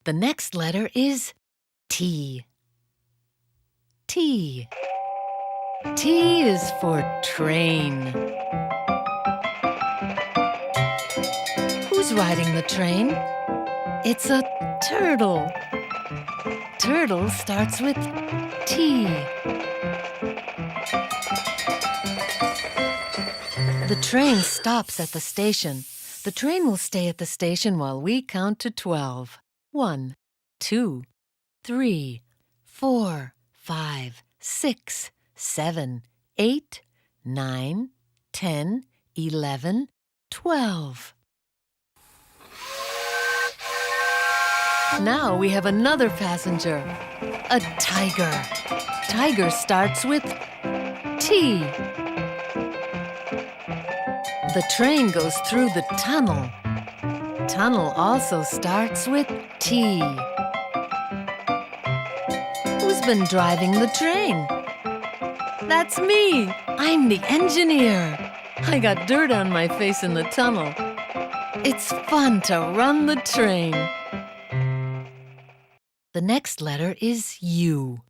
The next letter is T. T. T is for train. Who's riding the train? It's a turtle. Turtle starts with T. The train stops at the station. The train will stay at the station while we count to 12. 1, 2, 3, 4, 5, 6, 7, 8, 9, 10, 11, 12. Now we have another passenger, a tiger. Tiger starts with T. The train goes through the tunnel. Tunnel also starts with T. Who's been driving the train? That's me. I'm the engineer. I got dirt on my face in the tunnel. It's fun to run the train. The next letter is U.